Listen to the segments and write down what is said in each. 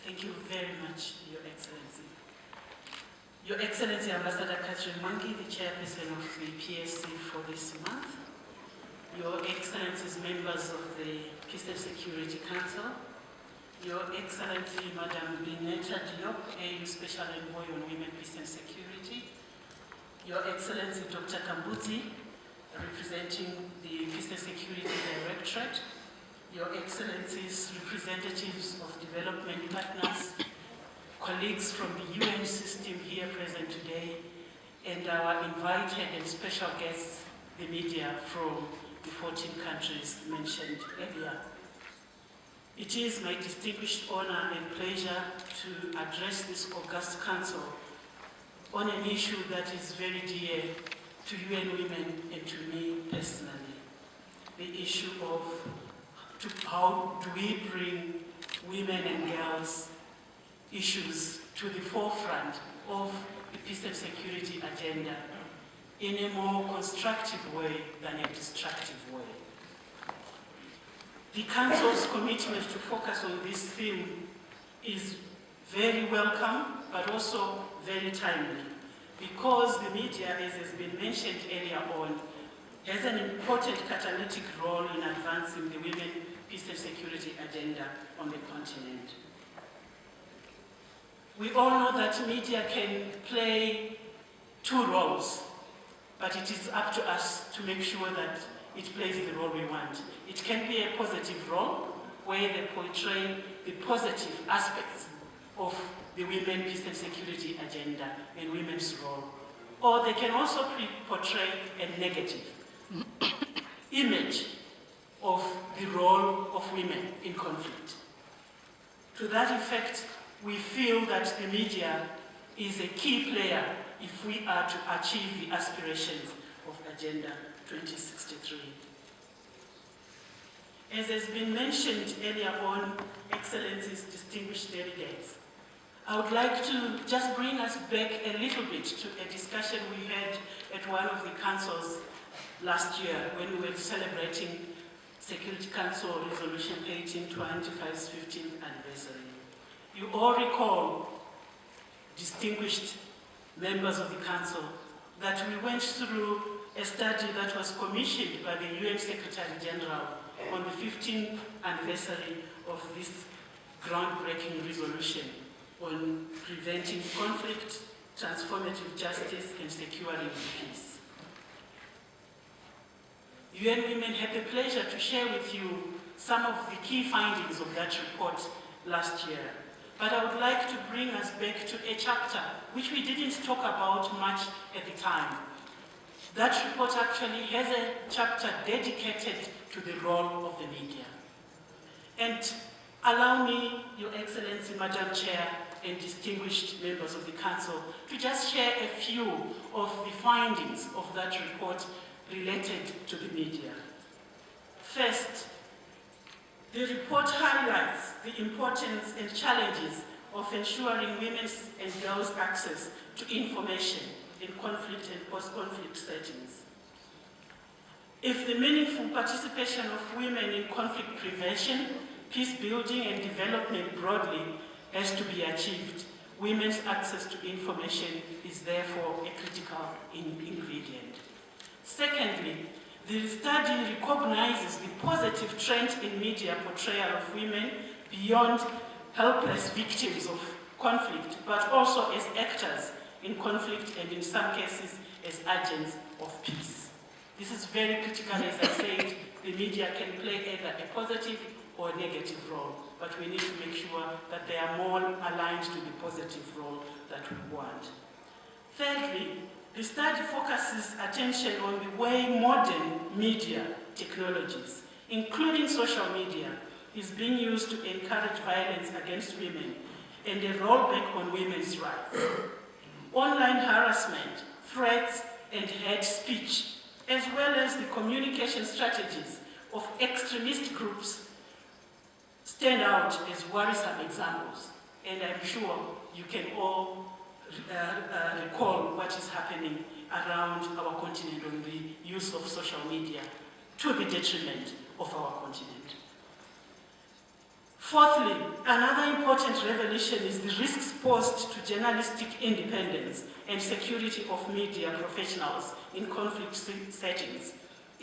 Thank you very much, Your Excellency. Your Excellency, Ambassador Catherine Monkey, the chairperson of the PSC for this month. Your Excellencies, members of the Peace and Security Council. Your Excellency, Madam Bineta Diop, AU Special Envoy on Women, Peace and Security. Your Excellency, Dr. Kambuzi, representing the Peace and Security Directorate. Your Excellencies, representatives of development partners, colleagues from the UN system here present today, and our invited and special guests, the media from the 14 countries mentioned earlier. It is my distinguished honor and pleasure to address this august council on an issue that is very dear to UN Women and to me personally. The issue of how do we bring women and girls issues to the forefront of the peace and security agenda in a more constructive way than a destructive way. The Council's commitment to focus on this theme is very welcome, but also very timely, because the media, as has been mentioned earlier on, has an important catalytic role in advancing the women, peace and security agenda on the continent. We all know that media can play two roles, but it is up to us to make sure that it plays the role we want. It can be a positive role, where they portray the positive aspects of the women, peace and security agenda and women's role. Or they can also portray a negative image of the role of women in conflict. To that effect, we feel that the media is a key player if we are to achieve the aspirations of Agenda 2063. As has been mentioned earlier on, Excellencies, distinguished delegates, I would like to just bring us back a little bit to a discussion we had at one of the councils last year when we were celebrating Security Council Resolution 1825's 15th anniversary. You all recall, distinguished members of the Council, that we went through a study that was commissioned by the UN Secretary General on the 15th anniversary of this groundbreaking resolution on preventing conflict, transformative justice, and securing peace. UN Women had the pleasure to share with you some of the key findings of that report last year. But I would like to bring us back to a chapter which we didn't talk about much at the time. That report actually has a chapter dedicated to the role of the media. And allow me, Your Excellency, Madam Chair, and distinguished members of the Council, to just share a few of the findings of that report related to the media. First, the report highlights the importance and challenges of ensuring women's and girls' access to information in conflict and post-conflict settings. If the meaningful participation of women in conflict prevention, peace building and development broadly has to be achieved, women's access to information is therefore a critical ingredient. Secondly, the study recognizes the positive trend in media portrayal of women beyond helpless victims of conflict, but also as actors in conflict and in some cases as agents of peace. This is very critical. As I said, the media can play either a positive or a negative role, but we need to make sure that they are more aligned to the positive role that we want. Thirdly, the study focuses attention on the way modern media technologies, including social media, is being used to encourage violence against women and a rollback on women's rights. Online harassment, threats, and hate speech, as well as the communication strategies of extremist groups, stand out as worrisome examples. And I'm sure you can all recall what is happening around our continent on the use of social media to the detriment of our continent. Fourthly, another important revelation is the risks posed to journalistic independence and security of media professionals in conflict settings,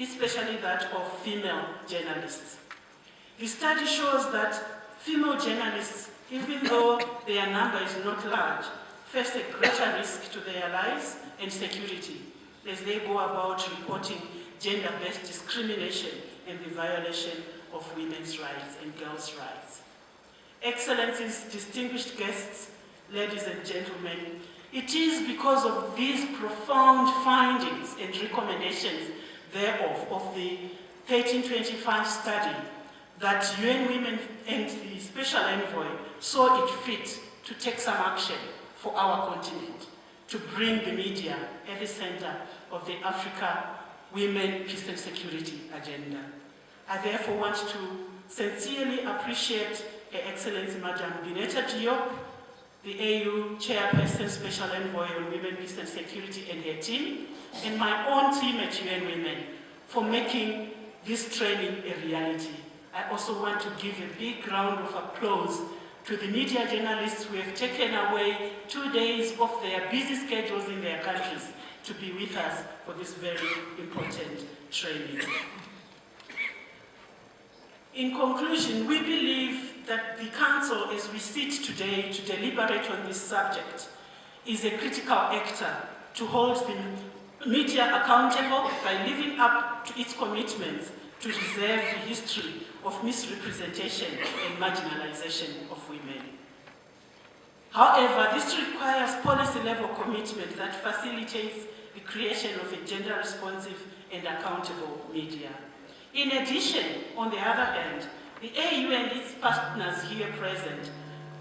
especially that of female journalists. The study shows that female journalists, even though their number is not large, face a greater risk to their lives and security as they go about reporting gender-based discrimination and the violation of women's rights and girls' rights. Excellencies, distinguished guests, ladies and gentlemen, it is because of these profound findings and recommendations thereof of the 1325 study that UN Women and the Special Envoy saw it fit to take some action for our continent, to bring the media at the center of the Africa Women, Peace and Security agenda. I therefore want to sincerely appreciate Her Excellency Madam Bineta Diop, the AU Chairperson Special Envoy on Women, Peace and Security and her team, and my own team at UN Women for making this training a reality. I also want to give a big round of applause to the media journalists who have taken away 2 days of their busy schedules in their countries to be with us for this very important training. In conclusion, we believe that the Council, as we sit today to deliberate on this subject, is a critical actor to hold the media accountable by living up to its commitments to preserve the history of misrepresentation and marginalization of women. However, this requires policy-level commitment that facilitates the creation of a gender-responsive and accountable media. In addition, on the other hand, the AU and its partners here present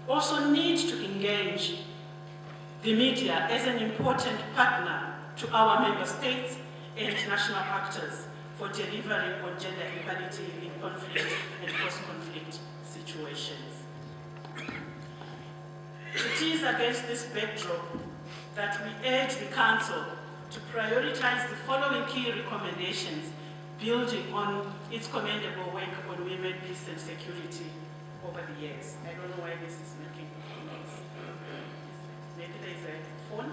also need to engage the media as an important partner to our member states and national actors for delivering on gender equality in conflict and post-conflict situations. It is against this backdrop that we urge the Council to prioritize the following key recommendations, building on its commendable work on women, peace and security over the years. I don't know why this is making noise. Maybe there's a phone?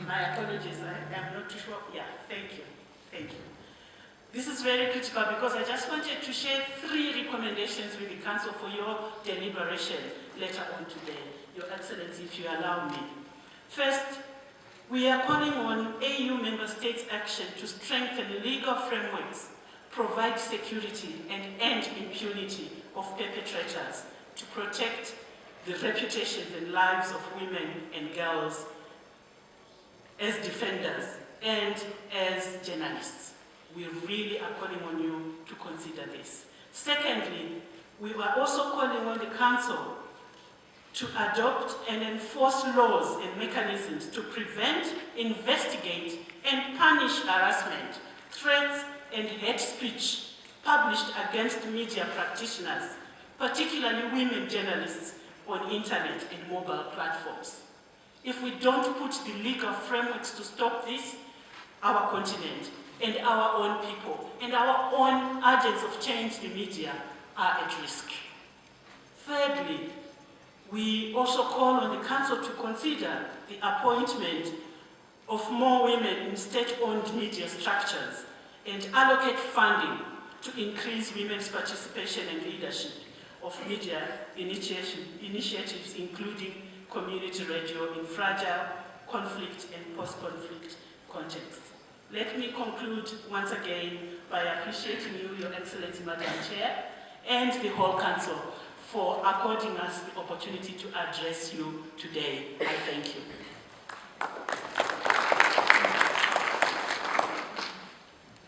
My apologies, I'm not too sure. Yeah, thank you. Thank you. This is very critical because I just wanted to share 3 recommendations with the Council for your deliberation later on today. Your Excellency, if you allow me. First, we are calling on AU member states' action to strengthen legal frameworks, provide security and end impunity of perpetrators, to protect the reputations and lives of women and girls as defenders and as journalists. We really are calling on you to consider this. Secondly, we are also calling on the Council to adopt and enforce laws and mechanisms to prevent, investigate, and punish harassment, threats, and hate speech published against media practitioners, particularly women journalists on internet and mobile platforms. If we don't put the legal frameworks to stop this, our continent and our own people and our own agents of change in the media are at risk. Thirdly, we also call on the Council to consider the appointment of more women in state-owned media structures and allocate funding to increase women's participation and leadership of media initiatives, including community radio in fragile conflict and post-conflict contexts. Let me conclude once again by appreciating you, Your Excellency, Madam Chair, and the whole Council for according us the opportunity to address you today. I thank you.